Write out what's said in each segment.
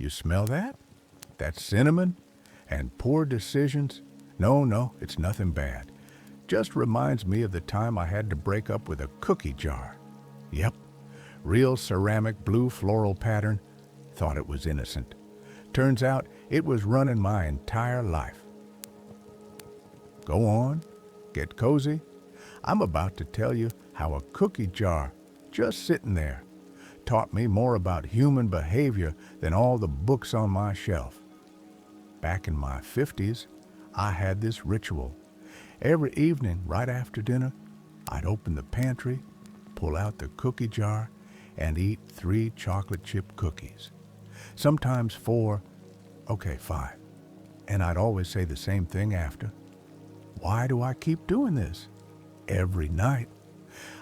You smell that? That cinnamon? And poor decisions? No, it's nothing bad. Just reminds me of the time I had to break up with a cookie jar. Yep, real ceramic blue floral pattern. Thought it was innocent. Turns out it was running my entire life. Go on, get cozy. I'm about to tell you how a cookie jar, just sitting there, taught me more about human behavior than all the books on my shelf. Back in my 50s, I had this ritual. Every evening, right after dinner, I'd open the pantry, pull out the cookie jar, and eat 3 chocolate chip cookies. Sometimes 4, okay, 5. And I'd always say the same thing after. Why do I keep doing this? Every night.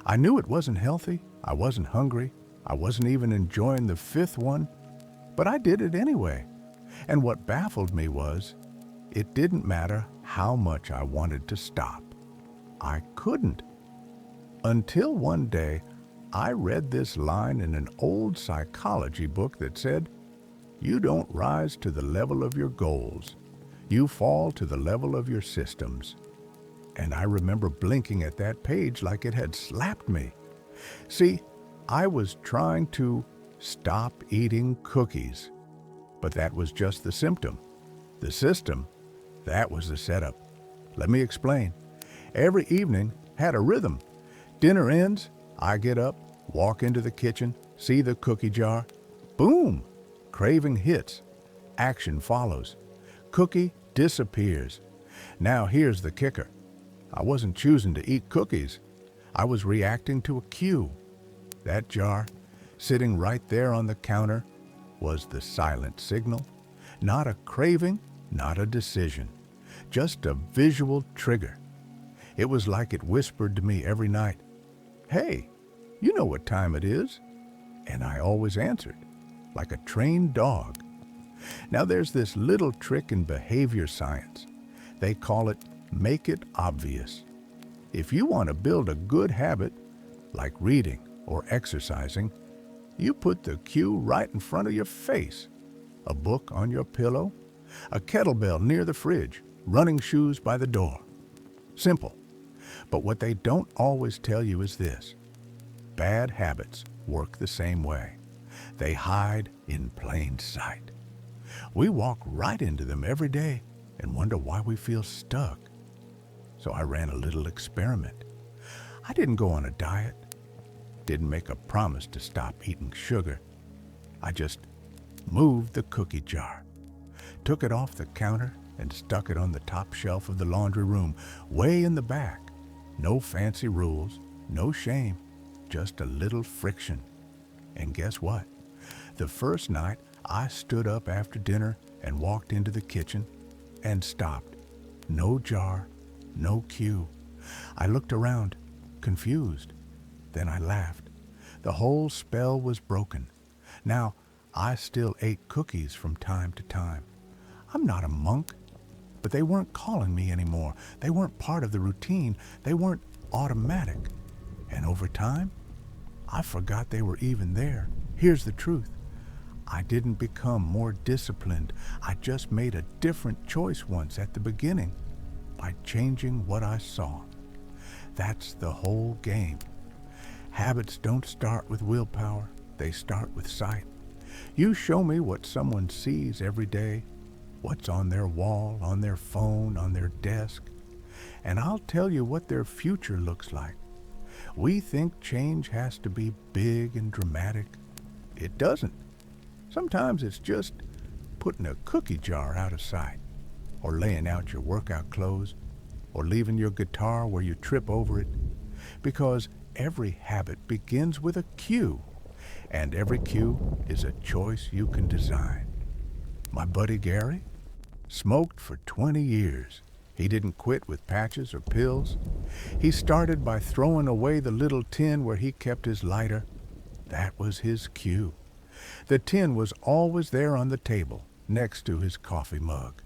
I knew it wasn't healthy, I wasn't hungry, I wasn't even enjoying the 5th one, but I did it anyway. And what baffled me was, it didn't matter how much I wanted to stop. I couldn't. Until one day, I read this line in an old psychology book that said, "You don't rise to the level of your goals. You fall to the level of your systems." And I remember blinking at that page like it had slapped me. See, I was trying to stop eating cookies, but that was just the symptom. The system, that was the setup. Let me explain. Every evening had a rhythm. Dinner ends, I get up, walk into the kitchen, see the cookie jar. Boom! Craving hits. Action follows. Cookie disappears. Now here's the kicker. I wasn't choosing to eat cookies. I was reacting to a cue. That jar, sitting right there on the counter, was the silent signal. Not a craving, not a decision. Just a visual trigger. It was like it whispered to me every night, "Hey, you know what time it is." And I always answered, like a trained dog. Now there's this little trick in behavior science. They call it make it obvious. If you want to build a good habit, like reading or exercising, you put the cue right in front of your face. A book on your pillow, a kettlebell near the fridge, running shoes by the door. Simple. But what they don't always tell you is this. Bad habits work the same way. They hide in plain sight. We walk right into them every day and wonder why we feel stuck. So I ran a little experiment. I didn't go on a diet, didn't make a promise to stop eating sugar. I just moved the cookie jar, took it off the counter and stuck it on the top shelf of the laundry room, way in the back. No fancy rules, no shame, just a little friction. And guess what? The first night, I stood up after dinner and walked into the kitchen and stopped. No jar, no cue. I looked around, confused. Then I laughed. The whole spell was broken. Now, I still ate cookies from time to time. I'm not a monk, but they weren't calling me anymore. They weren't part of the routine. They weren't automatic. And over time, I forgot they were even there. Here's the truth. I didn't become more disciplined. I just made a different choice once at the beginning by changing what I saw. That's the whole game. Habits don't start with willpower. They start with sight. You show me what someone sees every day, what's on their wall, on their phone, on their desk, and I'll tell you what their future looks like. We think change has to be big and dramatic. It doesn't. Sometimes it's just putting a cookie jar out of sight, or laying out your workout clothes, or leaving your guitar where you trip over it. Because every habit begins with a cue, and every cue is a choice you can design. My buddy Gary smoked for 20 years. He didn't quit with patches or pills. He started by throwing away the little tin where he kept his lighter. That was his cue. The tin was always there on the table, next to his coffee mug.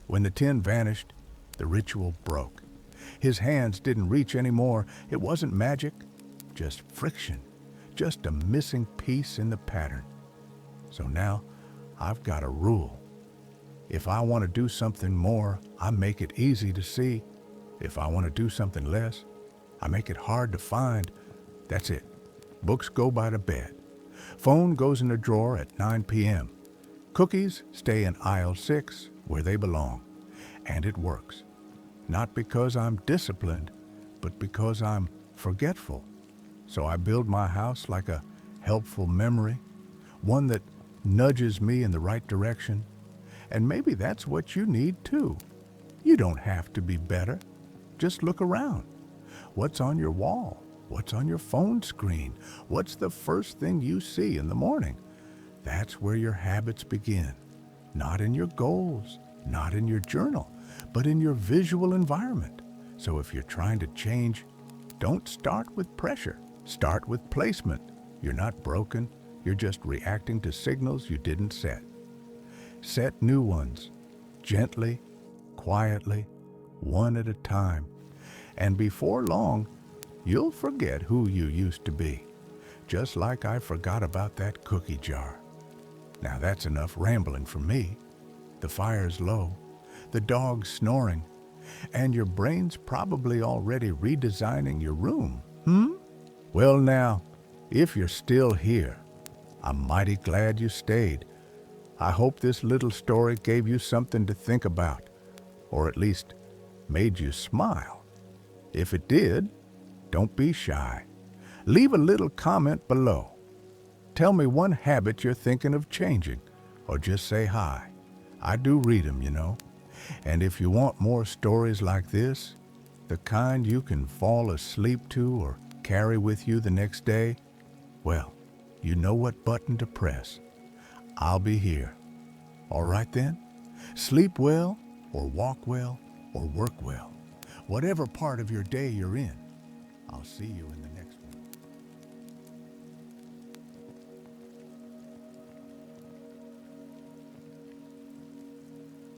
When the tin vanished, the ritual broke. His hands didn't reach anymore. It wasn't magic, just friction, just a missing piece in the pattern. So now, I've got a rule. If I want to do something more, I make it easy to see. If I want to do something less, I make it hard to find. That's it. Books go by the bed. Phone goes in the drawer at 9 p.m. Cookies stay in aisle 6 where they belong. And it works. Not because I'm disciplined, but because I'm forgetful. So I build my house like a helpful memory, one that nudges me in the right direction. And maybe that's what you need too. You don't have to be better. Just look around. What's on your wall? What's on your phone screen? What's the first thing you see in the morning? That's where your habits begin. Not in your goals, not in your journal, but in your visual environment. So if you're trying to change, don't start with pressure. Start with placement. You're not broken. You're just reacting to signals you didn't set. Set new ones, gently, quietly, one at a time. And before long, you'll forget who you used to be, just like I forgot about that cookie jar. Now that's enough rambling for me. The fire's low, the dog's snoring, and your brain's probably already redesigning your room. Well now, if you're still here, I'm mighty glad you stayed. I hope this little story gave you something to think about, or at least made you smile. If it did, don't be shy. Leave a little comment below. Tell me one habit you're thinking of changing, or just say hi. I do read them, you know. And if you want more stories like this, the kind you can fall asleep to or carry with you the next day, well, you know what button to press. I'll be here. All right then? Sleep well, or walk well, or work well. Whatever part of your day you're in, I'll see you in the next one.